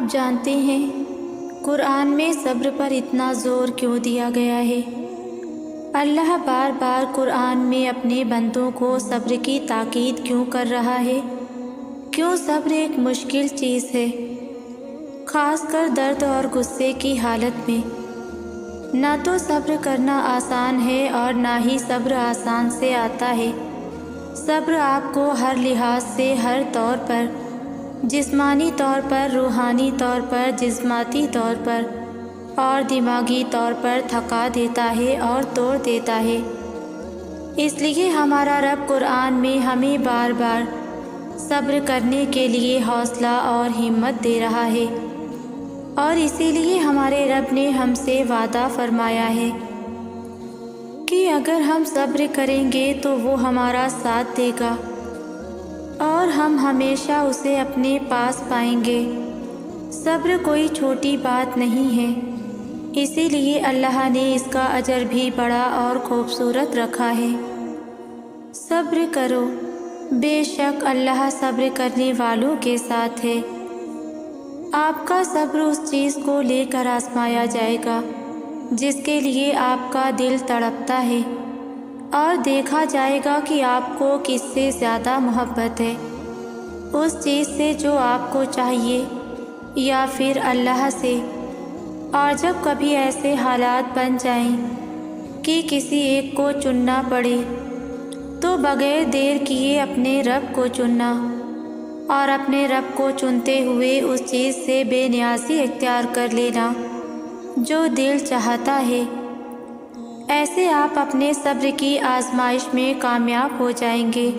آپ جانتے ہیں قرآن میں صبر پر اتنا زور کیوں دیا گیا ہے؟ اللہ بار بار قرآن میں اپنے بندوں کو صبر کی تاکید کیوں کر رہا ہے؟ کیوں صبر ایک مشکل چیز ہے، خاص کر درد اور غصے کی حالت میں؟ نہ تو صبر کرنا آسان ہے اور نہ ہی صبر آسان سے آتا ہے۔ صبر آپ کو ہر لحاظ سے، ہر طور پر، جسمانی طور پر، روحانی طور پر، جسماتی طور پر اور دماغی طور پر تھکا دیتا ہے اور توڑ دیتا ہے۔ اس لیے ہمارا رب قرآن میں ہمیں بار بار صبر کرنے کے لیے حوصلہ اور ہمت دے رہا ہے، اور اسی لیے ہمارے رب نے ہم سے وعدہ فرمایا ہے کہ اگر ہم صبر کریں گے تو وہ ہمارا ساتھ دے گا اور ہم ہمیشہ اسے اپنے پاس پائیں گے۔ صبر کوئی چھوٹی بات نہیں ہے، اسی لیے اللہ نے اس کا اجر بھی بڑا اور خوبصورت رکھا ہے۔ صبر کرو، بے شک اللہ صبر کرنے والوں کے ساتھ ہے۔ آپ کا صبر اس چیز کو لے کر آزمایا جائے گا جس کے لیے آپ کا دل تڑپتا ہے، اور دیکھا جائے گا کہ آپ کو کس سے زیادہ محبت ہے، اس چیز سے جو آپ کو چاہیے یا پھر اللہ سے۔ اور جب کبھی ایسے حالات بن جائیں کہ کسی ایک کو چننا پڑے تو بغیر دیر کیے اپنے رب کو چننا، اور اپنے رب کو چنتے ہوئے اس چیز سے بے نیازی اختیار کر لینا جو دل چاہتا ہے۔ ایسے آپ اپنے صبر کی آزمائش میں کامیاب ہو جائیں گے،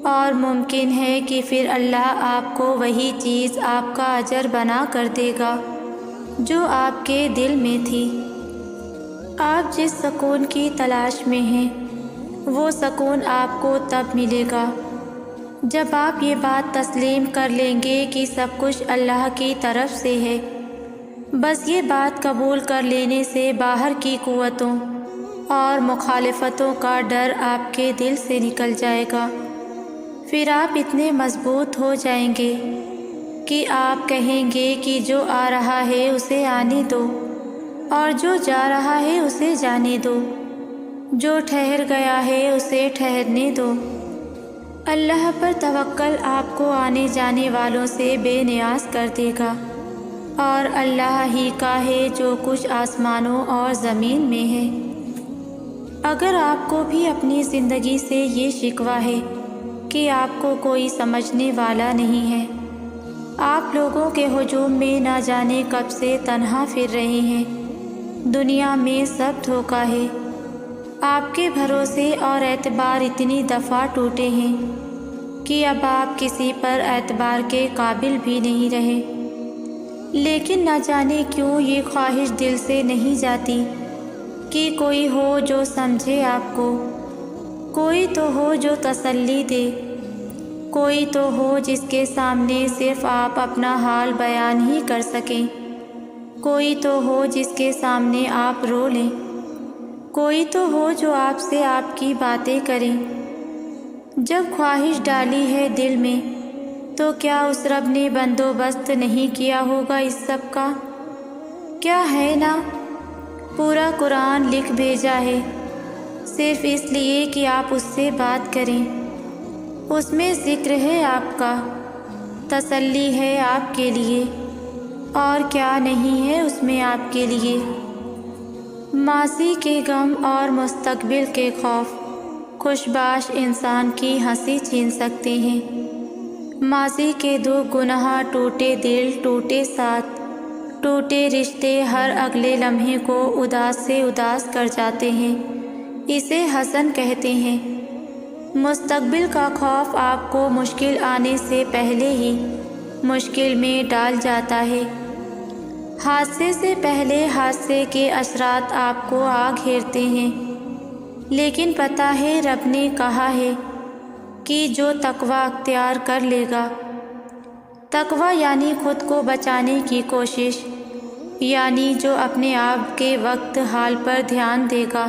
اور ممکن ہے کہ پھر اللہ آپ کو وہی چیز آپ کا اجر بنا کر دے گا جو آپ کے دل میں تھی۔ آپ جس سکون کی تلاش میں ہیں وہ سکون آپ کو تب ملے گا جب آپ یہ بات تسلیم کر لیں گے کہ سب کچھ اللہ کی طرف سے ہے۔ بس یہ بات قبول کر لینے سے باہر کی قوتوں اور مخالفتوں کا ڈر آپ کے دل سے نکل جائے گا۔ پھر آپ اتنے مضبوط ہو جائیں گے کہ آپ کہیں گے کہ جو آ رہا ہے اسے آنے دو، اور جو جا رہا ہے اسے جانے دو، جو ٹھہر گیا ہے اسے ٹھہرنے دو۔ اللہ پر توکل آپ کو آنے جانے والوں سے بے نیاز کر دے گا، اور اللہ ہی کا ہے جو کچھ آسمانوں اور زمین میں ہے۔ اگر آپ کو بھی اپنی زندگی سے یہ شکوہ ہے کہ آپ کو کوئی سمجھنے والا نہیں ہے، آپ لوگوں کے ہجوم میں نہ جانے کب سے تنہا پھر رہے ہیں، دنیا میں سب دھوکہ ہے، آپ کے بھروسے اور اعتبار اتنی دفعہ ٹوٹے ہیں کہ اب آپ کسی پر اعتبار کے قابل بھی نہیں رہے، لیکن نہ جانے کیوں یہ خواہش دل سے نہیں جاتی کہ کوئی ہو جو سمجھے آپ کو، کوئی تو ہو جو تسلی دے، کوئی تو ہو جس کے سامنے صرف آپ اپنا حال بیان ہی کر سکیں، کوئی تو ہو جس کے سامنے آپ رو لیں، کوئی تو ہو جو آپ سے آپ کی باتیں کریں۔ جب خواہش ڈالی ہے دل میں تو کیا اس رب نے بندوبست نہیں کیا ہوگا اس سب کا؟ کیا ہے نا پورا قرآن لکھ بھیجا ہے صرف اس لیے کہ آپ اس سے بات کریں۔ اس میں ذکر ہے آپ کا، تسلی ہے آپ کے لیے، اور کیا نہیں ہے اس میں آپ کے لیے؟ ماضی کے غم اور مستقبل کے خوف خوشباش انسان کی ہنسی چھین سکتے ہیں۔ ماضی کے دکھ، گناہ، ٹوٹے دل، ٹوٹے ساتھ، ٹوٹے رشتے ہر اگلے لمحے کو اداس سے اداس کر جاتے ہیں، اسے حزن کہتے ہیں۔ مستقبل کا خوف آپ کو مشکل آنے سے پہلے ہی مشکل میں ڈال جاتا ہے۔ حادثے سے پہلے حادثے کے اثرات آپ کو آ گھیرتے ہیں، لیکن پتہ ہے رب نے کہا ہے کہ جو تقوی اختیار کر لے گا، تقوی یعنی خود کو بچانے کی کوشش، یعنی جو اپنے آپ کے وقت حال پر دھیان دے گا،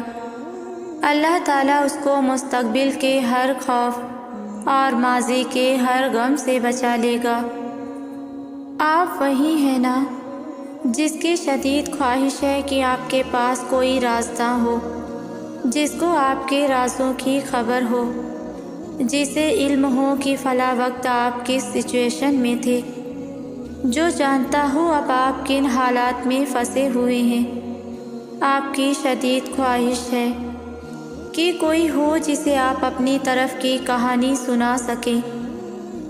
اللہ تعالیٰ اس کو مستقبل کے ہر خوف اور ماضی کے ہر غم سے بچا لے گا۔ آپ وہی ہیں نا جس کی شدید خواہش ہے کہ آپ کے پاس کوئی رازداں ہو، جس کو آپ کے رازوں کی خبر ہو، جسے علم ہو کہ فلاں وقت آپ کس سچویشن میں تھے، جو جانتا ہو اب آپ کن حالات میں پھنسے ہوئے ہیں۔ آپ کی شدید خواہش ہے کہ کوئی ہو جسے آپ اپنی طرف کی کہانی سنا سکیں،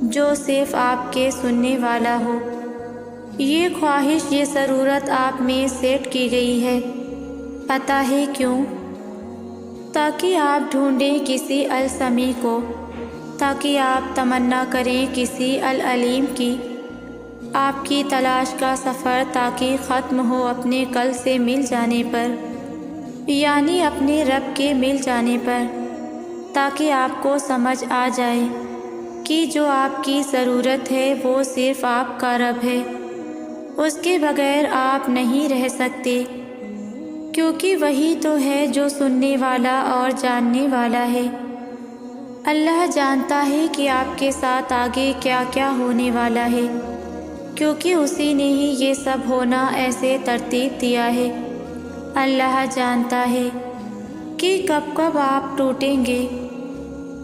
جو صرف آپ کے سننے والا ہو۔ یہ خواہش، یہ ضرورت آپ میں سیٹ کی گئی ہے، پتہ ہے کیوں؟ تاکہ آپ ڈھونڈیں کسی السمیع کو، تاکہ آپ تمنا کریں کسی العلیم کی، آپ کی تلاش کا سفر تاکہ ختم ہو اپنے کل سے مل جانے پر، یعنی اپنے رب کے مل جانے پر، تاکہ آپ کو سمجھ آ جائے کہ جو آپ کی ضرورت ہے وہ صرف آپ کا رب ہے، اس کے بغیر آپ نہیں رہ سکتے، کیونکہ وہی تو ہے جو سننے والا اور جاننے والا ہے۔ اللہ جانتا ہے کہ آپ کے ساتھ آگے کیا کیا ہونے والا ہے، کیونکہ اسی نے ہی یہ سب ہونا ایسے ترتیب دیا ہے۔ اللہ جانتا ہے کہ کب کب آپ ٹوٹیں گے،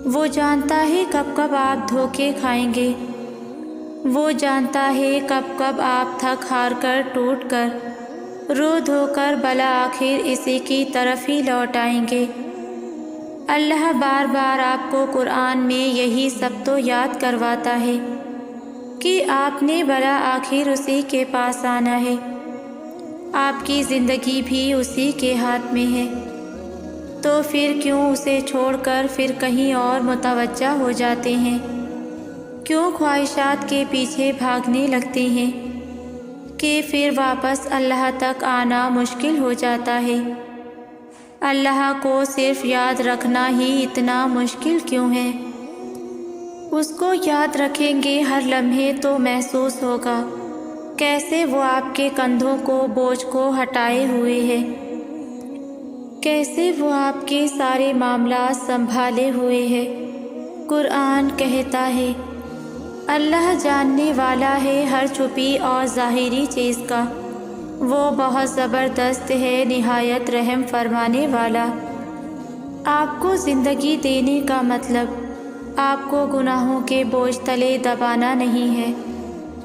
وہ جانتا ہے کب کب آپ دھوکے کھائیں گے، وہ جانتا ہے کب کب آپ تھک ہار کر ٹوٹ کر رو دھو کر بالآخر اسی کی طرف ہی لوٹ آئیں گے۔ اللہ بار بار آپ کو قرآن میں یہی سب تو یاد کرواتا ہے کہ آپ نے بالآخر اسی کے پاس آنا ہے، آپ کی زندگی بھی اسی کے ہاتھ میں ہے، تو پھر کیوں اسے چھوڑ کر پھر کہیں اور متوجہ ہو جاتے ہیں؟ کیوں خواہشات کے پیچھے بھاگنے لگتے ہیں کہ پھر واپس اللہ تک آنا مشکل ہو جاتا ہے؟ اللہ کو صرف یاد رکھنا ہی اتنا مشکل کیوں ہے؟ اس کو یاد رکھیں گے ہر لمحے تو محسوس ہوگا کیسے وہ آپ کے کندھوں کو بوجھ کو ہٹائے ہوئے ہے، کیسے وہ آپ کے سارے معاملات سنبھالے ہوئے ہے۔ قرآن کہتا ہے اللہ جاننے والا ہے ہر چھپی اور ظاہری چیز کا، وہ بہت زبردست ہے، نہایت رحم فرمانے والا۔ آپ کو زندگی دینے کا مطلب آپ کو گناہوں کے بوجھ تلے دبانا نہیں ہے،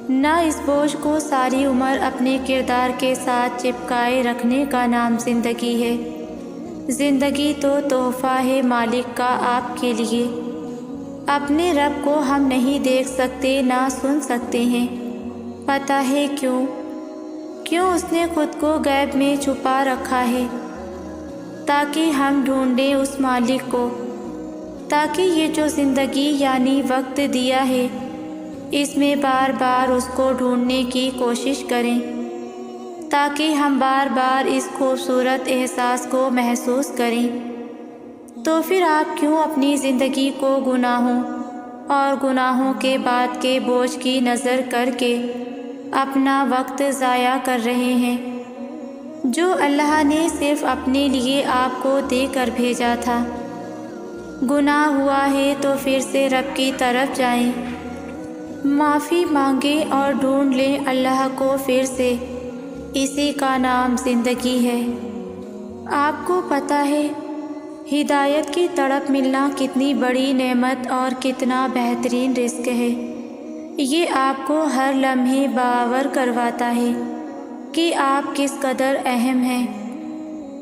نہ اس بوجھ کو ساری عمر اپنے کردار کے ساتھ چپکائے رکھنے کا نام زندگی ہے۔ زندگی تو تحفہ ہے مالک کا آپ کے لیے۔ اپنے رب کو ہم نہیں دیکھ سکتے، نہ سن سکتے ہیں، پتہ ہے کیوں؟ کیوں اس نے خود کو غیب میں چھپا رکھا ہے، تاکہ ہم ڈھونڈیں اس مالک کو، تاکہ یہ جو زندگی یعنی وقت دیا ہے اس میں بار بار اس کو ڈھونڈنے کی کوشش کریں، تاکہ ہم بار بار اس خوبصورت احساس کو محسوس کریں۔ تو پھر آپ کیوں اپنی زندگی کو گناہوں اور گناہوں کے بعد کے بوجھ کی نظر کر کے اپنا وقت ضائع کر رہے ہیں، جو اللہ نے صرف اپنے لیے آپ کو دے کر بھیجا تھا؟ گناہ ہوا ہے تو پھر سے رب کی طرف جائیں، معافی مانگیں اور ڈھونڈ لیں اللہ کو پھر سے، اسی کا نام زندگی ہے۔ آپ کو پتہ ہے ہدایت کی تڑپ ملنا کتنی بڑی نعمت اور کتنا بہترین رزق ہے۔ یہ آپ کو ہر لمحے باور کرواتا ہے کہ آپ کس قدر اہم ہیں،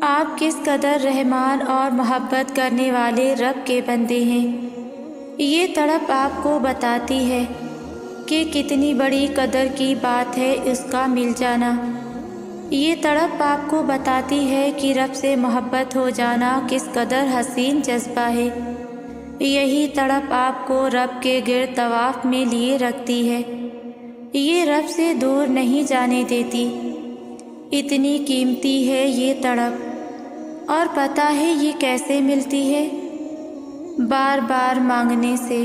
آپ کس قدر رحمان اور محبت کرنے والے رب کے بندے ہیں۔ یہ تڑپ آپ کو بتاتی ہے کہ کتنی بڑی قدر کی بات ہے اس کا مل جانا۔ یہ تڑپ آپ کو بتاتی ہے کہ رب سے محبت ہو جانا کس قدر حسین جذبہ ہے۔ یہی تڑپ آپ کو رب کے گرد طواف میں لیے رکھتی ہے، یہ رب سے دور نہیں جانے دیتی۔ اتنی قیمتی ہے یہ تڑپ، اور پتہ ہے یہ کیسے ملتی ہے؟ بار بار مانگنے سے،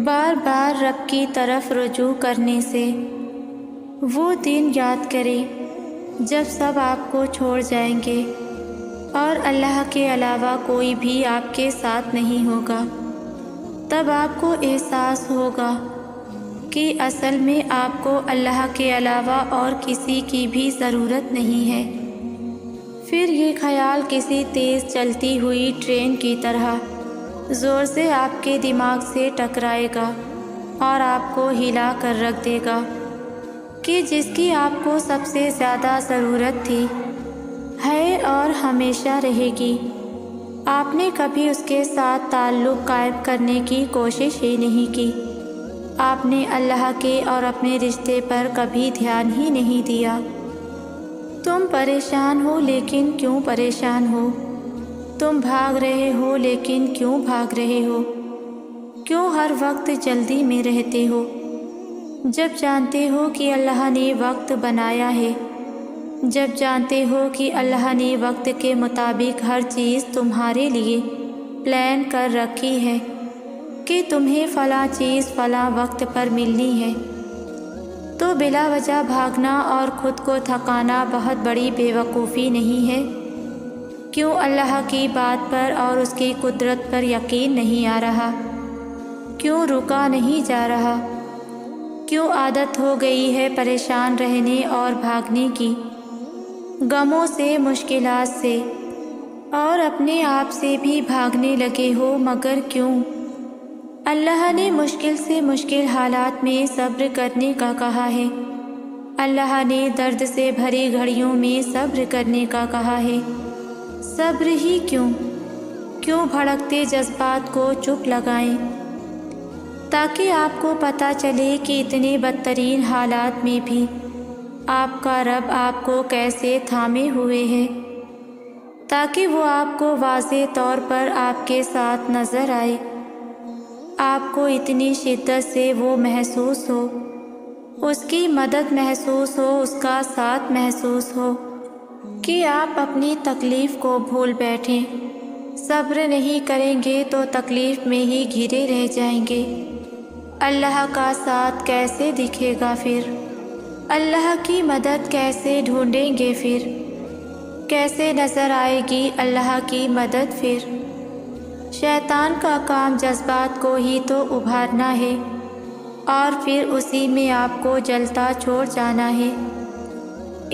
بار بار رب کی طرف رجوع کرنے سے۔ وہ دن یاد کریں جب سب آپ کو چھوڑ جائیں گے اور اللہ کے علاوہ کوئی بھی آپ کے ساتھ نہیں ہوگا۔ تب آپ کو احساس ہوگا کہ اصل میں آپ کو اللہ کے علاوہ اور کسی کی بھی ضرورت نہیں ہے۔ پھر یہ خیال کسی تیز چلتی ہوئی ٹرین کی طرح زور سے آپ کے دماغ سے ٹکرائے گا اور آپ کو ہلا کر رکھ دے گا کہ جس کی آپ کو سب سے زیادہ ضرورت تھی، ہے اور ہمیشہ رہے گی، آپ نے کبھی اس کے ساتھ تعلق قائم کرنے کی کوشش ہی نہیں کی۔ آپ نے اللہ کے اور اپنے رشتے پر کبھی دھیان ہی نہیں دیا۔ تم پریشان ہو لیکن کیوں پریشان ہو؟ تم بھاگ رہے ہو لیکن کیوں بھاگ رہے ہو؟ کیوں ہر وقت جلدی میں رہتے ہو جب جانتے ہو کہ اللہ نے وقت بنایا ہے، جب جانتے ہو کہ اللہ نے وقت کے مطابق ہر چیز تمہارے لیے پلان کر رکھی ہے کہ تمہیں فلاں چیز فلاں وقت پر ملنی ہے، تو بلا وجہ بھاگنا اور خود کو تھکانا بہت بڑی بے وقوفی نہیں ہے؟ کیوں اللہ کی بات پر اور اس کی قدرت پر یقین نہیں آ رہا؟ کیوں رکا نہیں جا رہا؟ کیوں عادت ہو گئی ہے پریشان رہنے اور بھاگنے کی، غموں سے، مشکلات سے، اور اپنے آپ سے بھی بھاگنے لگے ہو؟ مگر کیوں؟ اللہ نے مشکل سے مشکل حالات میں صبر کرنے کا کہا ہے۔ اللہ نے درد سے بھری گھڑیوں میں صبر کرنے کا کہا ہے۔ صبر ہی کیوں بھڑکتے جذبات کو چپ لگائیں، تاکہ آپ کو پتہ چلے کہ اتنے بدترین حالات میں بھی آپ کا رب آپ کو کیسے تھامے ہوئے ہے، تاکہ وہ آپ کو واضح طور پر آپ کے ساتھ نظر آئے، آپ کو اتنی شدت سے وہ محسوس ہو، اس کی مدد محسوس ہو، اس کا ساتھ محسوس ہو کہ آپ اپنی تکلیف کو بھول بیٹھیں۔ صبر نہیں کریں گے تو تکلیف میں ہی گھرے رہ جائیں گے۔ اللہ کا ساتھ کیسے دکھے گا پھر؟ اللہ کی مدد کیسے ڈھونڈیں گے پھر؟ کیسے نظر آئے گی اللہ کی مدد پھر؟ شیطان کا کام جذبات کو ہی تو ابھارنا ہے اور پھر اسی میں آپ کو جلتا چھوڑ جانا ہے۔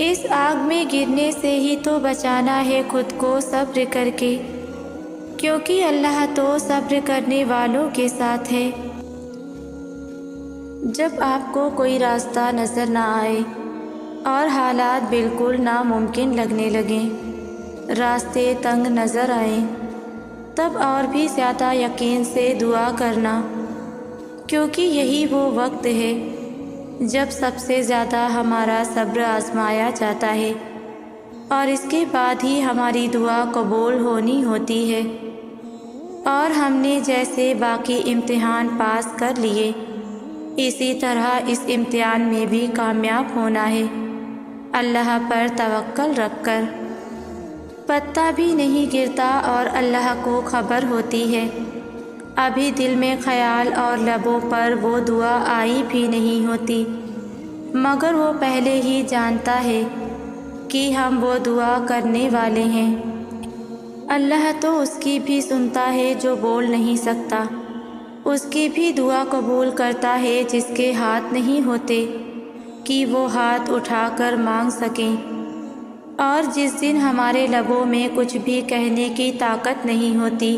اس آگ میں گرنے سے ہی تو بچانا ہے خود کو صبر کر کے، کیونکہ اللہ تو صبر کرنے والوں کے ساتھ ہے۔ جب آپ کو کوئی راستہ نظر نہ آئے اور حالات بالکل ناممکن لگنے لگیں، راستے تنگ نظر آئیں، تب اور بھی زیادہ یقین سے دعا کرنا، کیونکہ یہی وہ وقت ہے جب سب سے زیادہ ہمارا صبر آزمایا جاتا ہے، اور اس کے بعد ہی ہماری دعا قبول ہونی ہوتی ہے، اور ہم نے جیسے باقی امتحان پاس کر لیے، اسی طرح اس امتحان میں بھی کامیاب ہونا ہے، اللہ پر توکل رکھ کر۔ پتہ بھی نہیں گرتا اور اللہ کو خبر ہوتی ہے، ابھی دل میں خیال اور لبوں پر وہ دعا آئی بھی نہیں ہوتی، مگر وہ پہلے ہی جانتا ہے کہ ہم وہ دعا کرنے والے ہیں۔ اللہ تو اس کی بھی سنتا ہے جو بول نہیں سکتا، اس کی بھی دعا قبول کرتا ہے جس کے ہاتھ نہیں ہوتے کہ وہ ہاتھ اٹھا کر مانگ سکیں، اور جس دن ہمارے لبوں میں کچھ بھی کہنے کی طاقت نہیں ہوتی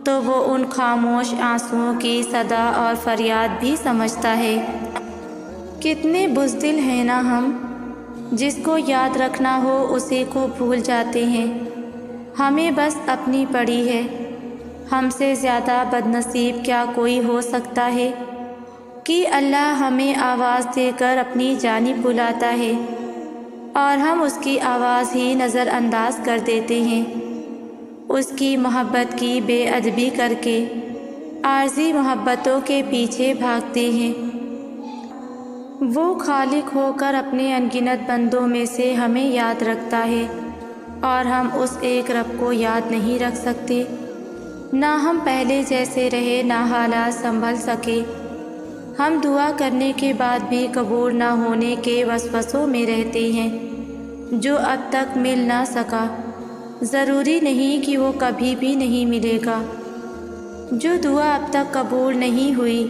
تو وہ ان خاموش آنسوؤں کی صدا اور فریاد بھی سمجھتا ہے۔ کتنے بزدل ہیں نا ہم، جس کو یاد رکھنا ہو اسی کو بھول جاتے ہیں۔ ہمیں بس اپنی پڑی ہے، ہم سے زیادہ بدنصیب کیا کوئی ہو سکتا ہے کہ اللہ ہمیں آواز دے کر اپنی جانب بلاتا ہے اور ہم اس کی آواز ہی نظر انداز کر دیتے ہیں، اس کی محبت کی بے ادبی کر کے عارضی محبتوں کے پیچھے بھاگتے ہیں۔ وہ خالق ہو کر اپنے انگنت بندوں میں سے ہمیں یاد رکھتا ہے، اور ہم اس ایک رب کو یاد نہیں رکھ سکتے، نہ ہم پہلے جیسے رہے، نہ حالات سنبھل سکے۔ ہم دعا کرنے کے بعد بھی قبول نہ ہونے کے وسوسوں میں رہتے ہیں جو اب تک مل نہ سکا۔ ضروری نہیں کہ وہ کبھی بھی نہیں ملے گا۔ جو دعا اب تک قبول نہیں ہوئی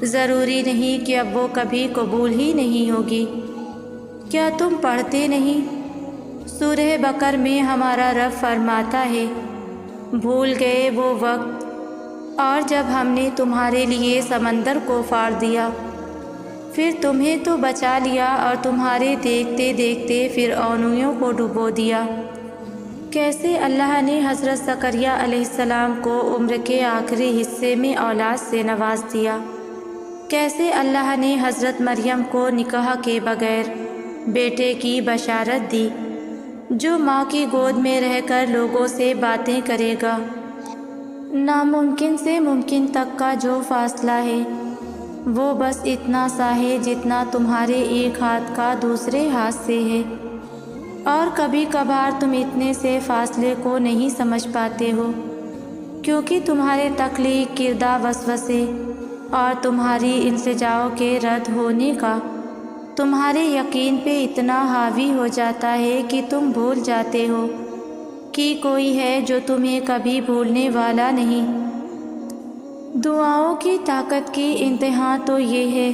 ضروری نہیں کہ اب وہ کبھی قبول ہی نہیں ہوگی۔ کیا تم پڑھتے نہیں؟ سورہ بقر میں ہمارا رب فرماتا ہے، بھول گئے وہ وقت اور جب ہم نے تمہارے لیے سمندر کو پھاڑ دیا، پھر تمہیں تو بچا لیا اور تمہارے دیکھتے دیکھتے فرعونیوں کو ڈبو دیا۔ کیسے اللہ نے حضرت زکریا علیہ السلام کو عمر کے آخری حصے میں اولاد سے نواز دیا۔ کیسے اللہ نے حضرت مریم کو نکاح کے بغیر بیٹے کی بشارت دی، جو ماں کی گود میں رہ کر لوگوں سے باتیں کرے گا۔ ناممکن سے ممکن تک کا جو فاصلہ ہے وہ بس اتنا سا ہے جتنا تمہارے ایک ہاتھ کا دوسرے ہاتھ سے ہے، اور کبھی کبھار تم اتنے سے فاصلے کو نہیں سمجھ پاتے ہو، کیونکہ تمہارے تخلیق کردہ وسوسے اور تمہاری التجاؤں کے رد ہونے کا تمہارے یقین پہ اتنا حاوی ہو جاتا ہے کہ تم بھول جاتے ہو کہ کوئی ہے جو تمہیں کبھی بھولنے والا نہیں۔ دعاؤں کی طاقت کی انتہا تو یہ ہے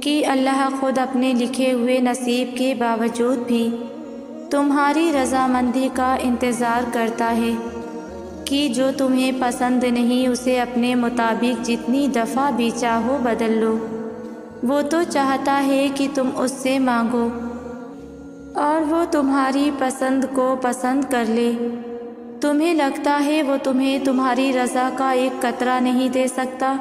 کہ اللہ خود اپنے لکھے ہوئے نصیب کے باوجود بھی تمہاری رضامندی کا انتظار کرتا ہے کہ جو تمہیں پسند نہیں اسے اپنے مطابق جتنی دفعہ بھی چاہو بدل لو۔ وہ تو چاہتا ہے کہ تم اس سے مانگو اور وہ تمہاری پسند کو پسند کر لے۔ تمہیں لگتا ہے وہ تمہیں تمہاری رضا کا ایک قطرہ نہیں دے سکتا،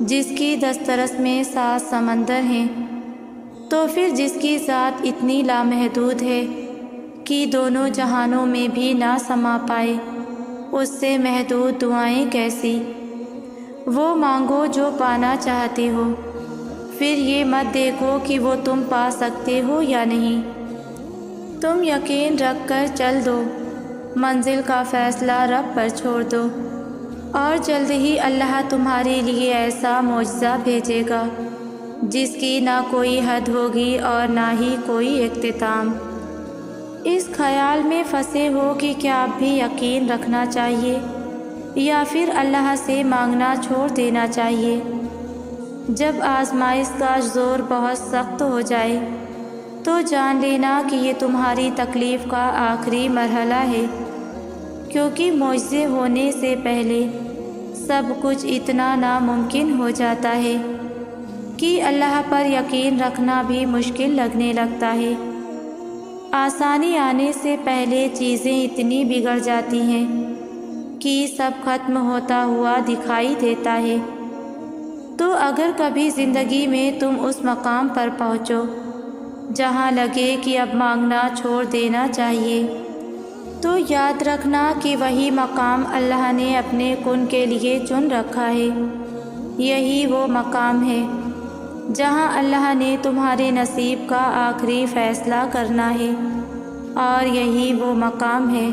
جس کی دسترس میں 7 سمندر ہیں؟ تو پھر جس کی ذات اتنی لامحدود ہے کہ دونوں جہانوں میں بھی نہ سما پائے، اس سے محدود دعائیں کیسی؟ وہ مانگو جو پانا چاہتے ہو، پھر یہ مت دیکھو کہ وہ تم پا سکتے ہو یا نہیں۔ تم یقین رکھ کر چل دو، منزل کا فیصلہ رب پر چھوڑ دو، اور جلد ہی اللہ تمہارے لیے ایسا معجزہ بھیجے گا جس کی نہ کوئی حد ہوگی اور نہ ہی کوئی اختتام۔ اس خیال میں پھنسے ہو کہ کیا آپ بھی یقین رکھنا چاہیے یا پھر اللہ سے مانگنا چھوڑ دینا چاہیے؟ جب آزمائش کا زور بہت سخت ہو جائے تو جان لینا کہ یہ تمہاری تکلیف کا آخری مرحلہ ہے، کیونکہ معجزے ہونے سے پہلے سب کچھ اتنا ناممکن ہو جاتا ہے کہ اللہ پر یقین رکھنا بھی مشکل لگنے لگتا ہے۔ آسانی آنے سے پہلے چیزیں اتنی بگڑ جاتی ہیں کہ سب ختم ہوتا ہوا دکھائی دیتا ہے۔ تو اگر کبھی زندگی میں تم اس مقام پر پہنچو جہاں لگے کہ اب مانگنا چھوڑ دینا چاہیے، تو یاد رکھنا کہ وہی مقام اللہ نے اپنے کن کے لیے چن رکھا ہے۔ یہی وہ مقام ہے جہاں اللہ نے تمہارے نصیب کا آخری فیصلہ کرنا ہے، اور یہی وہ مقام ہے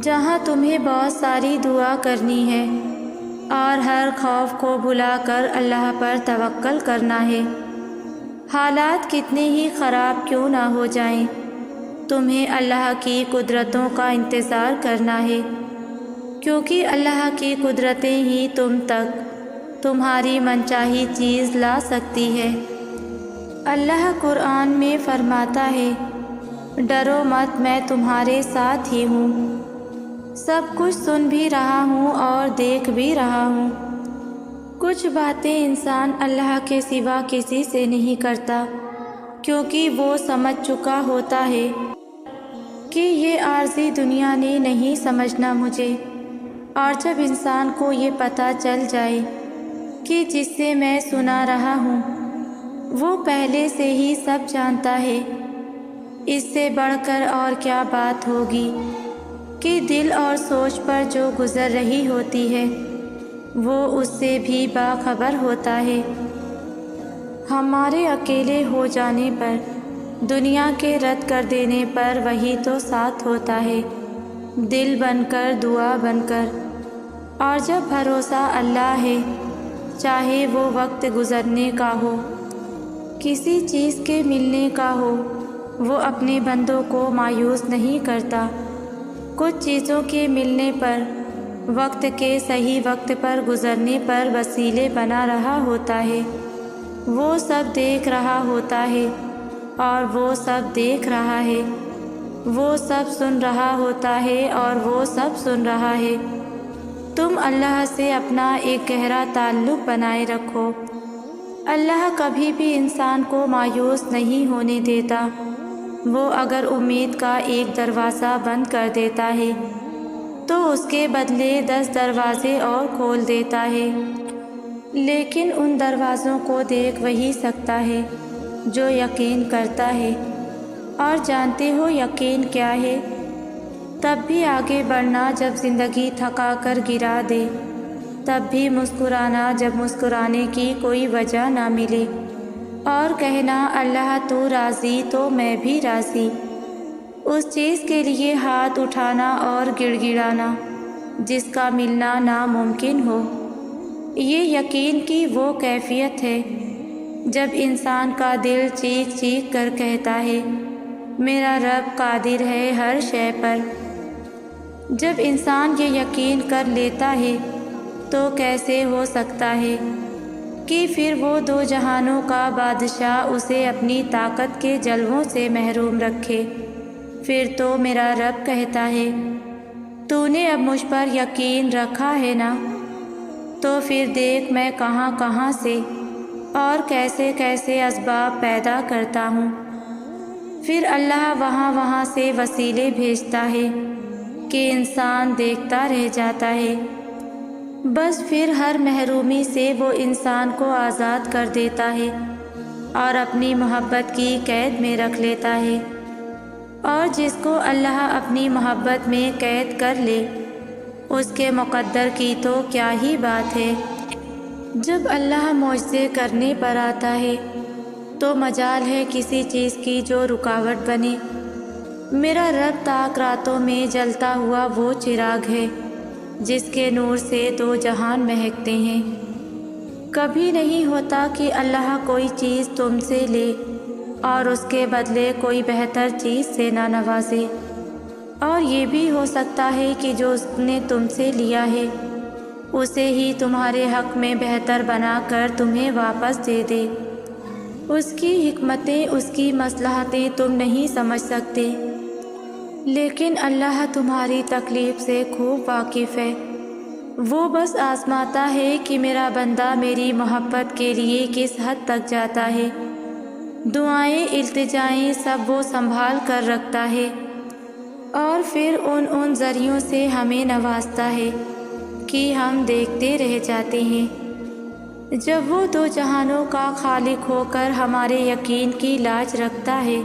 جہاں تمہیں بہت ساری دعا کرنی ہے اور ہر خوف کو بھلا کر اللہ پر توکل کرنا ہے۔ حالات کتنے ہی خراب کیوں نہ ہو جائیں، تمہیں اللہ کی قدرتوں کا انتظار کرنا ہے، کیونکہ اللہ کی قدرتیں ہی تم تک تمہاری منچاہی چیز لا سکتی ہے۔ اللہ قرآن میں فرماتا ہے، ڈرو مت، میں تمہارے ساتھ ہی ہوں، سب کچھ سن بھی رہا ہوں اور دیکھ بھی رہا ہوں۔ کچھ باتیں انسان اللہ کے سوا کسی سے نہیں کرتا، کیونکہ وہ سمجھ چکا ہوتا ہے کہ یہ عارضی دنیا نے نہیں سمجھنا مجھے۔ اور جب انسان کو یہ پتہ چل جائے کہ جس سے میں سنا رہا ہوں وہ پہلے سے ہی سب جانتا ہے، اس سے بڑھ کر اور کیا بات ہوگی کہ دل اور سوچ پر جو گزر رہی ہوتی ہے وہ اس سے بھی باخبر ہوتا ہے۔ ہمارے اکیلے ہو جانے پر، دنیا کے رد کر دینے پر وہی تو ساتھ ہوتا ہے، دل بن کر، دعا بن کر۔ اور جب بھروسہ اللہ ہے، چاہے وہ وقت گزرنے کا ہو، کسی چیز کے ملنے کا ہو، وہ اپنے بندوں کو مایوس نہیں کرتا۔ کچھ چیزوں کے ملنے پر وقت کے صحیح وقت پر گزرنے پر وسیلے بنا رہا ہوتا ہے۔ وہ سب دیکھ رہا ہوتا ہے اور وہ سب دیکھ رہا ہے۔ وہ سب سن رہا ہوتا ہے اور وہ سب سن رہا ہے۔ تم اللہ سے اپنا ایک گہرا تعلق بنائے رکھو۔ اللہ کبھی بھی انسان کو مایوس نہیں ہونے دیتا۔ وہ اگر امید کا ایک دروازہ بند کر دیتا ہے تو اس کے بدلے 10 دروازے اور کھول دیتا ہے، لیکن ان دروازوں کو دیکھ وہی سکتا ہے جو یقین کرتا ہے۔ اور جانتے ہو یقین کیا ہے؟ تب بھی آگے بڑھنا جب زندگی تھکا کر گرا دے، تب بھی مسکرانا جب مسکرانے کی کوئی وجہ نہ ملے، اور کہنا اللہ تو راضی تو میں بھی راضی، اس چیز کے لیے ہاتھ اٹھانا اور گڑ گڑانا جس کا ملنا ناممکن ہو۔ یہ یقین کی وہ کیفیت ہے جب انسان کا دل چیخ چیخ کر کہتا ہے میرا رب قادر ہے ہر شے پر۔ جب انسان یہ یقین کر لیتا ہے تو کیسے ہو سکتا ہے کہ پھر وہ 2 جہانوں کا بادشاہ اسے اپنی طاقت کے جلووں سے محروم رکھے؟ پھر تو میرا رب کہتا ہے تو نے اب مجھ پر یقین رکھا ہے نا، تو پھر دیکھ میں کہاں کہاں سے اور کیسے کیسے اسباب پیدا کرتا ہوں۔ پھر اللہ وہاں وہاں سے وسیلے بھیجتا ہے کہ انسان دیکھتا رہ جاتا ہے۔ بس پھر ہر محرومی سے وہ انسان کو آزاد کر دیتا ہے اور اپنی محبت کی قید میں رکھ لیتا ہے۔ اور جس کو اللہ اپنی محبت میں قید کر لے اس کے مقدر کی تو کیا ہی بات ہے۔ جب اللہ معجزے کرنے پر آتا ہے تو مجال ہے کسی چیز کی جو رکاوٹ بنے۔ میرا رب تاک راتوں میں جلتا ہوا وہ چراغ ہے جس کے نور سے 2 جہان مہکتے ہیں۔ کبھی نہیں ہوتا کہ اللہ کوئی چیز تم سے لے اور اس کے بدلے کوئی بہتر چیز سے نہ نوازے، اور یہ بھی ہو سکتا ہے کہ جو اس نے تم سے لیا ہے اسے ہی تمہارے حق میں بہتر بنا کر تمہیں واپس دے دے۔ اس کی حکمتیں، اس کی مصلحتیں تم نہیں سمجھ سکتے، لیکن اللہ تمہاری تکلیف سے خوب واقف ہے۔ وہ بس آزماتا ہے کہ میرا بندہ میری محبت کے لیے کس حد تک جاتا ہے۔ دعائیں، التجائیں سب وہ سنبھال کر رکھتا ہے اور پھر ان ذریعوں سے ہمیں نوازتا ہے کہ ہم دیکھتے رہ جاتے ہیں۔ جب وہ 2 جہانوں کا خالق ہو کر ہمارے یقین کی لاج رکھتا ہے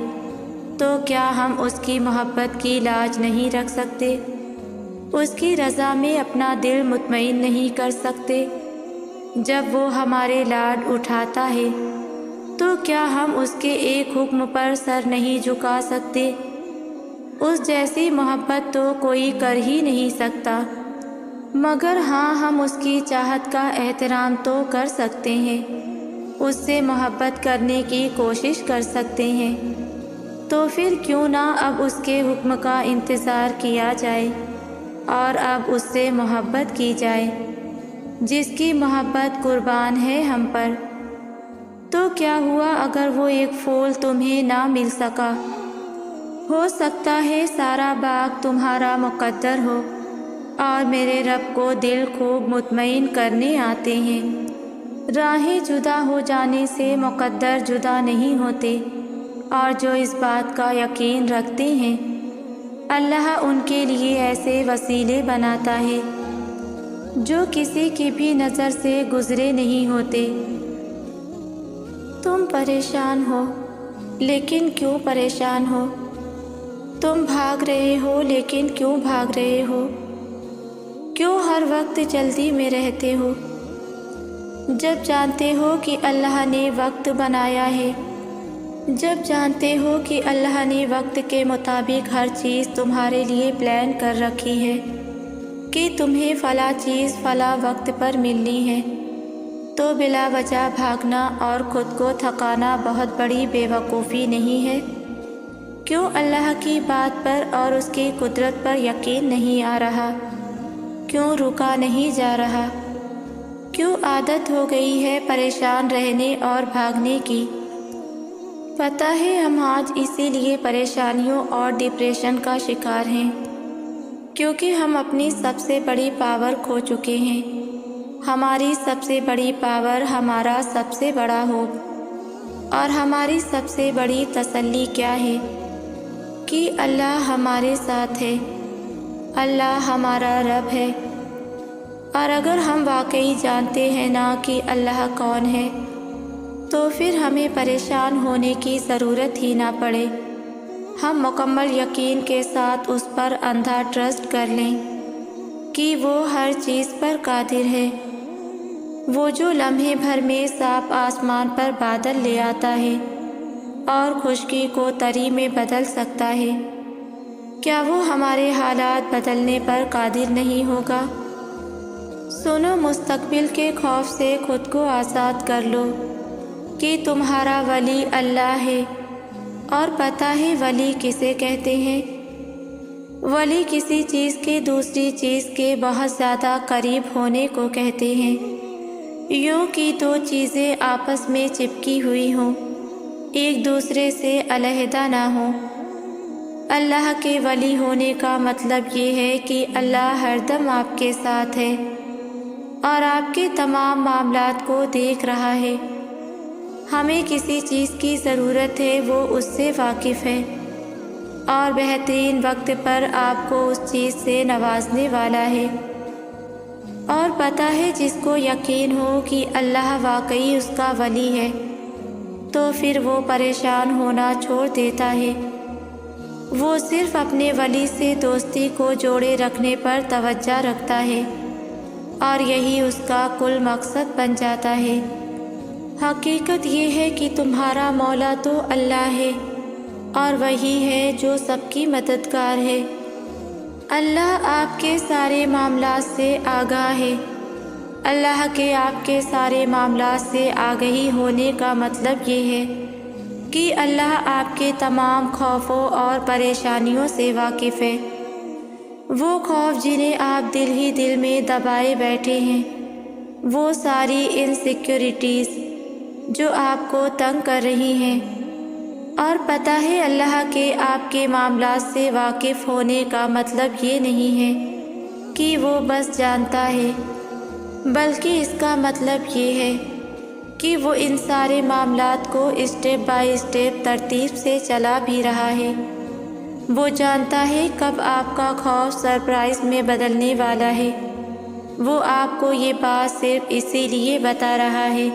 تو کیا ہم اس کی محبت کی لاج نہیں رکھ سکتے؟ اس کی رضا میں اپنا دل مطمئن نہیں کر سکتے؟ جب وہ ہمارے لاڈ اٹھاتا ہے تو کیا ہم اس کے ایک حکم پر سر نہیں جھکا سکتے؟ اس جیسی محبت تو کوئی کر ہی نہیں سکتا، مگر ہاں ہم اس کی چاہت کا احترام تو کر سکتے ہیں، اس سے محبت کرنے کی کوشش کر سکتے ہیں۔ تو پھر کیوں نہ اب اس کے حکم کا انتظار کیا جائے اور اب اس سے محبت کی جائے جس کی محبت قربان ہے ہم پر۔ تو کیا ہوا اگر وہ ایک پھول تمہیں نہ مل سکا؟ ہو سکتا ہے سارا باغ تمہارا مقدر ہو، اور میرے رب کو دل خوب مطمئن کرنے آتے ہیں۔ راہیں جدا ہو جانے سے مقدر جدا نہیں ہوتے، اور جو اس بات کا یقین رکھتے ہیں اللہ ان کے لیے ایسے وسیلے بناتا ہے جو کسی کی بھی نظر سے گزرے نہیں ہوتے۔ تم پریشان ہو، لیکن کیوں پریشان ہو؟ تم بھاگ رہے ہو، لیکن کیوں بھاگ رہے ہو؟ کیوں ہر وقت جلدی میں رہتے ہو؟ جب جانتے ہو کہ اللہ نے وقت بنایا ہے، جب جانتے ہو کہ اللہ نے وقت کے مطابق ہر چیز تمہارے لیے پلان کر رکھی ہے کہ تمہیں فلاں چیز فلاں وقت پر ملنی ہے، تو بلا وجہ بھاگنا اور خود کو تھکانا بہت بڑی بے وقوفی نہیں ہے؟ کیوں اللہ کی بات پر اور اس کی قدرت پر یقین نہیں آ رہا؟ کیوں رکا نہیں جا رہا؟ کیوں عادت ہو گئی ہے پریشان رہنے اور بھاگنے کی؟ پتہ ہے ہم آج اسی لیے پریشانیوں اور ڈپریشن کا شکار ہیں، کیونکہ ہم اپنی سب سے بڑی پاور کھو چکے ہیں۔ ہماری سب سے بڑی پاور ہمارا سب سے بڑا ہوپ اور ہماری سب سے بڑی تسلی کیا ہے؟ کہ اللہ ہمارے ساتھ ہے، اللہ ہمارا رب ہے۔ اور اگر ہم واقعی جانتے ہیں نا کہ اللہ کون ہے، تو پھر ہمیں پریشان ہونے کی ضرورت ہی نہ پڑے۔ ہم مکمل یقین کے ساتھ اس پر اندھا ٹرسٹ کر لیں کہ وہ ہر چیز پر قادر ہے، وہ جو لمحے بھر میں صاف آسمان پر بادل لے آتا ہے اور خشکی کو تری میں بدل سکتا ہے۔ کیا وہ ہمارے حالات بدلنے پر قادر نہیں ہوگا؟ سنو، مستقبل کے خوف سے خود کو آزاد کر لو کہ تمہارا ولی اللہ ہے۔ اور پتہ ہے ولی کسے کہتے ہیں؟ ولی کسی چیز کے دوسری چیز کے بہت زیادہ قریب ہونے کو کہتے ہیں، یوں کہ دو چیزیں آپس میں چپکی ہوئی ہوں، ایک دوسرے سے علیحدہ نہ ہوں۔ اللہ کے ولی ہونے کا مطلب یہ ہے کہ اللہ ہر دم آپ کے ساتھ ہے اور آپ کے تمام معاملات کو دیکھ رہا ہے۔ ہمیں کسی چیز کی ضرورت ہے، وہ اس سے واقف ہے اور بہترین وقت پر آپ کو اس چیز سے نوازنے والا ہے۔ اور پتہ ہے جس کو یقین ہو کہ اللہ واقعی اس کا ولی ہے، تو پھر وہ پریشان ہونا چھوڑ دیتا ہے۔ وہ صرف اپنے ولی سے دوستی کو جوڑے رکھنے پر توجہ رکھتا ہے اور یہی اس کا کل مقصد بن جاتا ہے۔ حقیقت یہ ہے کہ تمہارا مولا تو اللہ ہے اور وہی ہے جو سب کی مددگار ہے۔ اللہ آپ کے سارے معاملات سے آگاہ ہے۔ اللہ کے آپ کے سارے معاملات سے آگہی ہونے کا مطلب یہ ہے کہ اللہ آپ کے تمام خوفوں اور پریشانیوں سے واقف ہے۔ وہ خوف جنہیں آپ دل ہی دل میں دبائے بیٹھے ہیں، وہ ساری انسیکیورٹیز جو آپ کو تنگ کر رہی ہیں۔ اور پتہ ہے اللہ کے آپ کے معاملات سے واقف ہونے کا مطلب یہ نہیں ہے کہ وہ بس جانتا ہے، بلکہ اس کا مطلب یہ ہے کہ وہ ان سارے معاملات کو اسٹیپ بائی اسٹیپ ترتیب سے چلا بھی رہا ہے۔ وہ جانتا ہے کب آپ کا خوف سرپرائز میں بدلنے والا ہے۔ وہ آپ کو یہ بات صرف اسی لیے بتا رہا ہے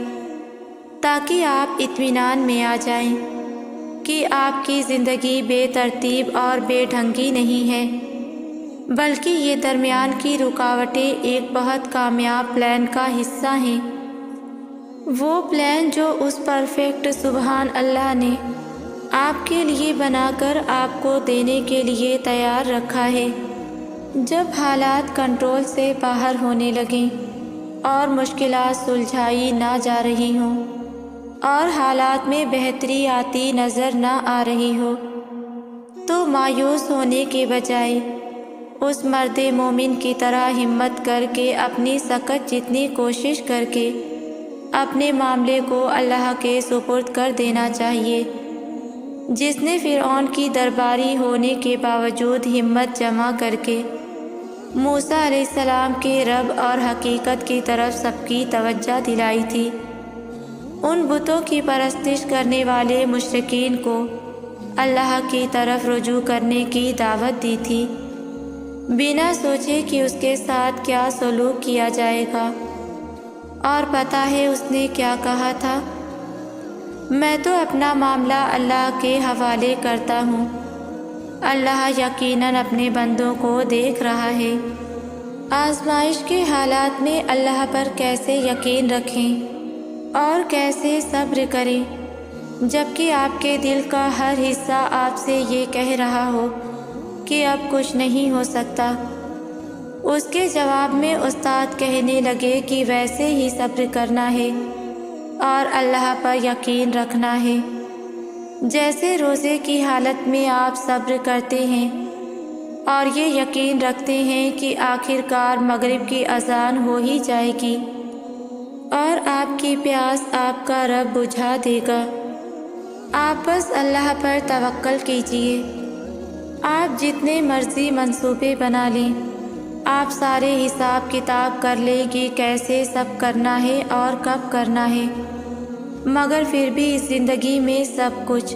تاکہ آپ اطمینان میں آ جائیں کہ آپ کی زندگی بے ترتیب اور بے ڈھنگی نہیں ہے، بلکہ یہ درمیان کی رکاوٹیں ایک بہت کامیاب پلان کا حصہ ہیں۔ وہ پلان جو اس پرفیکٹ سبحان اللہ نے آپ کے لیے بنا کر آپ کو دینے کے لیے تیار رکھا ہے۔ جب حالات کنٹرول سے باہر ہونے لگیں اور مشکلات سلجھائی نہ جا رہی ہوں اور حالات میں بہتری آتی نظر نہ آ رہی ہو، تو مایوس ہونے کے بجائے اس مرد مومن کی طرح ہمت کر کے اپنی سخت جتنی کوشش کر کے اپنے معاملے کو اللہ کے سپرد کر دینا چاہیے، جس نے فرعون کی درباری ہونے کے باوجود ہمت جمع کر کے موسیٰ علیہ السلام کے رب اور حقیقت کی طرف سب کی توجہ دلائی تھی۔ ان بتوں کی پرستش کرنے والے مشرکین کو اللہ کی طرف رجوع کرنے کی دعوت دی تھی، بنا سوچے کہ اس کے ساتھ کیا سلوک کیا جائے گا۔ اور پتہ ہے اس نے کیا کہا تھا؟ میں تو اپنا معاملہ اللہ کے حوالے کرتا ہوں، اللہ یقیناً اپنے بندوں کو دیکھ رہا ہے۔ آزمائش کے حالات میں اللہ پر کیسے یقین رکھیں اور کیسے صبر کریں، جبکہ آپ کے دل کا ہر حصہ آپ سے یہ کہہ رہا ہو کہ اب کچھ نہیں ہو سکتا۔ اس کے جواب میں استاد کہنے لگے کہ ویسے ہی صبر کرنا ہے اور اللہ پر یقین رکھنا ہے، جیسے روزے کی حالت میں آپ صبر کرتے ہیں اور یہ یقین رکھتے ہیں کہ آخر کار مغرب کی اذان ہو ہی جائے گی اور آپ کی پیاس آپ کا رب بجھا دے گا۔ آپ بس اللہ پر توکل کیجیے۔ آپ جتنے مرضی منصوبے بنا لیں، آپ سارے حساب کتاب کر لیں کہ کیسے سب کرنا ہے اور کب کرنا ہے، مگر پھر بھی اس زندگی میں سب کچھ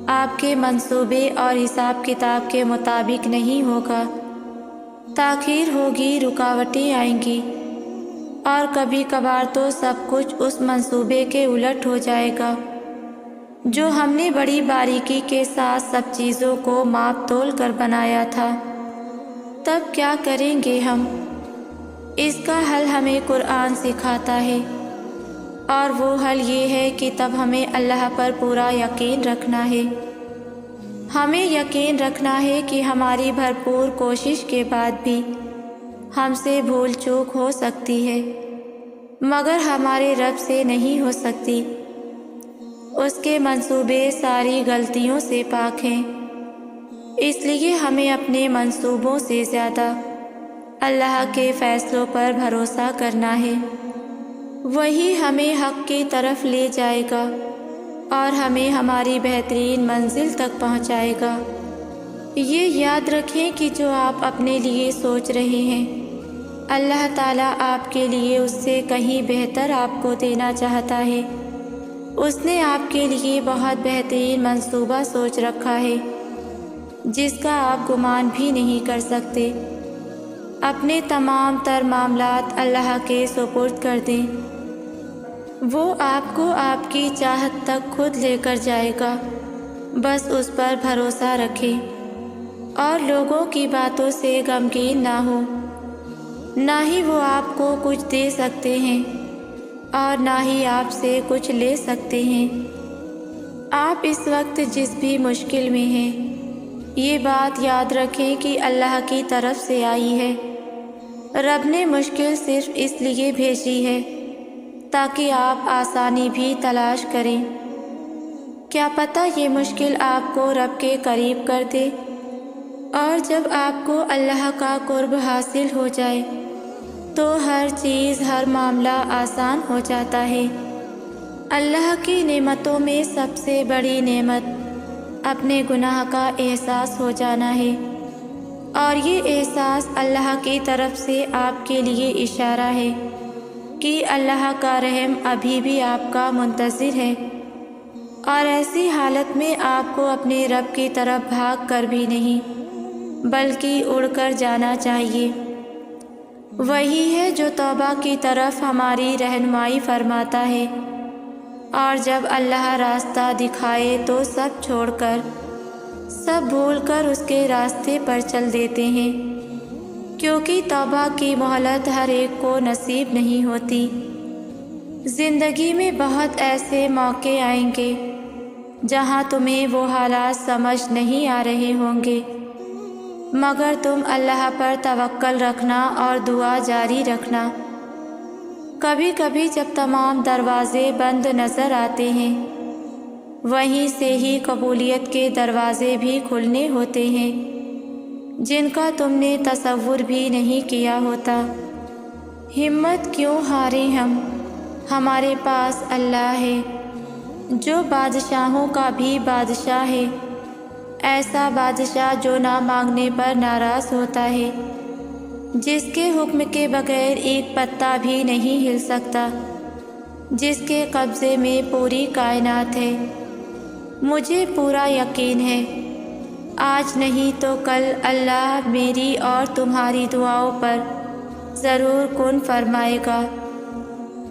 آپ کے منصوبے اور حساب کتاب کے مطابق نہیں ہوگا۔ تاخیر ہوگی، رکاوٹیں آئیں گی، اور کبھی کبھار تو سب کچھ اس منصوبے کے الٹ ہو جائے گا جو ہم نے بڑی باریکی کے ساتھ سب چیزوں کو ماپ تول کر بنایا تھا۔ تب کیا کریں گے ہم؟ اس کا حل ہمیں قرآن سکھاتا ہے، اور وہ حل یہ ہے کہ تب ہمیں اللہ پر پورا یقین رکھنا ہے۔ ہمیں یقین رکھنا ہے کہ ہماری بھرپور کوشش کے بعد بھی ہم سے بھول چوک ہو سکتی ہے، مگر ہمارے رب سے نہیں ہو سکتی۔ اس کے منصوبے ساری غلطیوں سے پاک ہیں، اس لیے ہمیں اپنے منصوبوں سے زیادہ اللہ کے فیصلوں پر بھروسہ کرنا ہے۔ وہی ہمیں حق کی طرف لے جائے گا اور ہمیں ہماری بہترین منزل تک پہنچائے گا۔ یہ یاد رکھیں کہ جو آپ اپنے لیے سوچ رہے ہیں، اللہ تعالیٰ آپ کے لیے اس سے کہیں بہتر آپ کو دینا چاہتا ہے۔ اس نے آپ کے لیے بہت بہترین منصوبہ سوچ رکھا ہے جس کا آپ گمان بھی نہیں کر سکتے۔ اپنے تمام تر معاملات اللہ کے سپرد کر دیں، وہ آپ کو آپ کی چاہت تک خود لے کر جائے گا۔ بس اس پر بھروسہ رکھیں اور لوگوں کی باتوں سے غمگین نہ ہو۔ نہ ہی وہ آپ کو کچھ دے سکتے ہیں اور نہ ہی آپ سے کچھ لے سکتے ہیں۔ آپ اس وقت جس بھی مشکل میں ہیں، یہ بات یاد رکھیں کہ اللہ کی طرف سے آئی ہے۔ رب نے مشکل صرف اس لیے بھیجی ہے تاکہ آپ آسانی بھی تلاش کریں۔ کیا پتہ یہ مشکل آپ کو رب کے قریب کر دے، اور جب آپ کو اللہ کا قرب حاصل ہو جائے تو ہر چیز، ہر معاملہ آسان ہو جاتا ہے۔ اللہ کی نعمتوں میں سب سے بڑی نعمت اپنے گناہ کا احساس ہو جانا ہے، اور یہ احساس اللہ کی طرف سے آپ کے لیے اشارہ ہے کہ اللہ کا رحم ابھی بھی آپ کا منتظر ہے، اور ایسی حالت میں آپ کو اپنے رب کی طرف بھاگ کر بھی نہیں بلکہ اڑ کر جانا چاہیے۔ وہی ہے جو توبہ کی طرف ہماری رہنمائی فرماتا ہے، اور جب اللہ راستہ دکھائے تو سب چھوڑ کر، سب بھول کر اس کے راستے پر چل دیتے ہیں، کیونکہ توبہ کی مہلت ہر ایک کو نصیب نہیں ہوتی۔ زندگی میں بہت ایسے موقع آئیں گے جہاں تمہیں وہ حالات سمجھ نہیں آ رہے ہوں گے، مگر تم اللہ پر توکل رکھنا اور دعا جاری رکھنا۔ کبھی کبھی جب تمام دروازے بند نظر آتے ہیں، وہیں سے ہی قبولیت کے دروازے بھی کھلنے ہوتے ہیں جن کا تم نے تصور بھی نہیں کیا ہوتا۔ ہمت کیوں ہاریں ہم، ہمارے پاس اللہ ہے جو بادشاہوں کا بھی بادشاہ ہے، ایسا بادشاہ جو نہ مانگنے پر ناراض ہوتا ہے، جس کے حکم کے بغیر ایک پتا بھی نہیں ہل سکتا، جس کے قبضے میں پوری کائنات ہے۔ مجھے پورا یقین ہے آج نہیں تو کل اللہ میری اور تمہاری دعاؤں پر ضرور کن فرمائے گا۔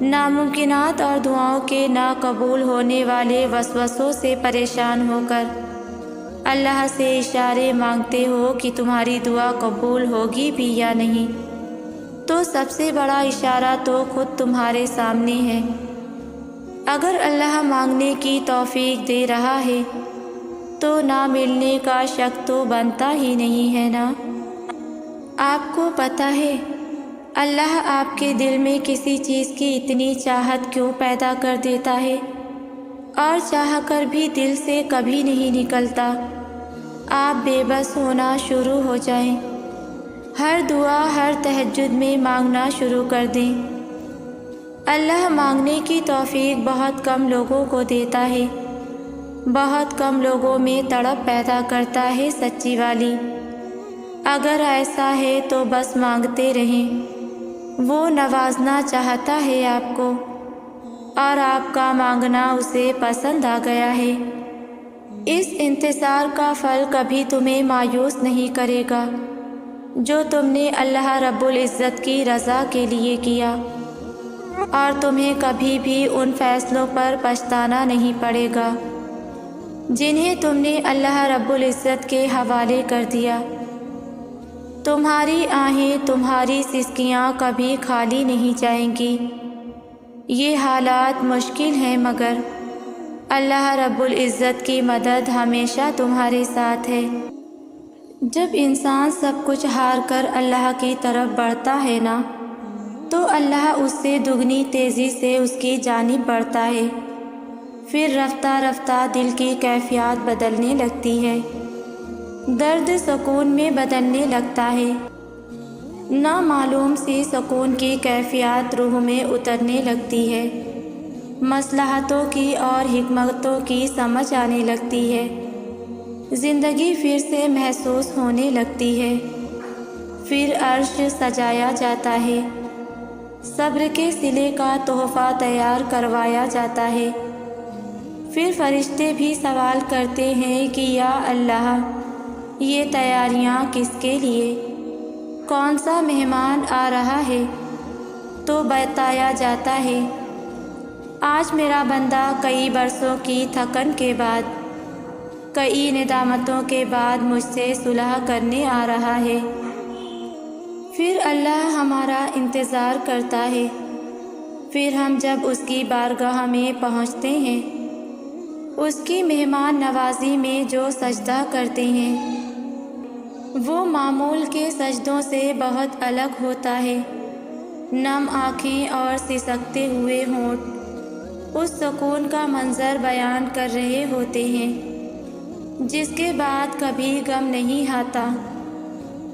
ناممکنات اور دعاؤں کے نہ قبول ہونے والے وسوسوں سے پریشان ہو کر اللہ سے اشارے مانگتے ہو کہ تمہاری دعا قبول ہوگی بھی یا نہیں، تو سب سے بڑا اشارہ تو خود تمہارے سامنے ہے۔ اگر اللہ مانگنے کی توفیق دے رہا ہے تو نہ ملنے کا شک تو بنتا ہی نہیں ہے نا۔ آپ کو پتہ ہے اللہ آپ کے دل میں کسی چیز کی اتنی چاہت کیوں پیدا کر دیتا ہے اور چاہ کر بھی دل سے کبھی نہیں نکلتا؟ آپ بے بس ہونا شروع ہو جائیں۔ ہر دعا ہر تہجد میں مانگنا شروع کر دیں۔ اللہ مانگنے کی توفیق بہت کم لوگوں کو دیتا ہے، بہت کم لوگوں میں تڑپ پیدا کرتا ہے سچی والی۔ اگر ایسا ہے تو بس مانگتے رہیں، وہ نوازنا چاہتا ہے آپ کو، اور آپ کا مانگنا اسے پسند آ گیا ہے۔ اس انتصار کا پھل کبھی تمہیں مایوس نہیں کرے گا جو تم نے اللہ رب العزت کی رضا کے لیے کیا، اور تمہیں کبھی بھی ان فیصلوں پر پچھتانا نہیں پڑے گا جنہیں تم نے اللہ رب العزت کے حوالے کر دیا۔ تمہاری آہیں، تمہاری سسکیاں کبھی خالی نہیں جائیں گی۔ یہ حالات مشکل ہیں مگر اللہ رب العزت کی مدد ہمیشہ تمہارے ساتھ ہے۔ جب انسان سب کچھ ہار کر اللہ کی طرف بڑھتا ہے نا، تو اللہ اس سے دگنی تیزی سے اس کی جانب بڑھتا ہے۔ پھر رفتہ رفتہ دل کی کیفیات بدلنے لگتی ہے، درد سکون میں بدلنے لگتا ہے، نامعلوم سی سکون کی کیفیات روح میں اترنے لگتی ہے، مصلحتوں کی اور حکمتوں کی سمجھ آنے لگتی ہے، زندگی پھر سے محسوس ہونے لگتی ہے۔ پھر عرش سجایا جاتا ہے، صبر کے صلے کا تحفہ تیار کروایا جاتا ہے۔ پھر فرشتے بھی سوال کرتے ہیں کہ یا اللہ، یہ تیاریاں کس کے لیے؟ کون سا مہمان آ رہا ہے؟ تو بتایا جاتا ہے آج میرا بندہ کئی برسوں کی تھکن کے بعد، کئی ندامتوں کے بعد مجھ سے صلح کرنے آ رہا ہے۔ پھر اللہ ہمارا انتظار کرتا ہے۔ پھر ہم جب اس کی بارگاہ میں پہنچتے ہیں، اس کی مہمان نوازی میں جو سجدہ کرتے ہیں وہ معمول کے سجدوں سے بہت الگ ہوتا ہے۔ نم آنکھیں اور سسکتے ہوئے ہونٹ اس سکون کا منظر بیان کر رہے ہوتے ہیں جس کے بعد کبھی غم نہیں آتا،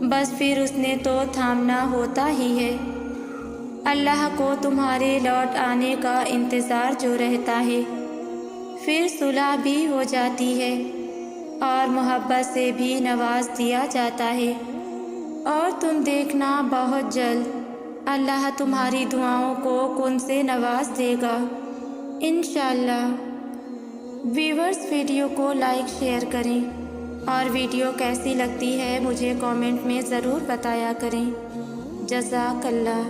بس پھر اس نے تو تھامنا ہوتا ہی ہے۔ اللہ کو تمہارے لوٹ آنے کا انتظار جو رہتا ہے، پھر صلح بھی ہو جاتی ہے اور محبت سے بھی نواز دیا جاتا ہے، اور تم دیکھنا بہت جلد اللہ تمہاری دعاؤں کو کن سے نواز دے گا انشاءاللہ۔ ویورز، ویڈیو کو لائک شیئر کریں، اور ویڈیو کیسی لگتی ہے مجھے کامنٹ میں ضرور بتایا کریں۔ جزاک اللہ۔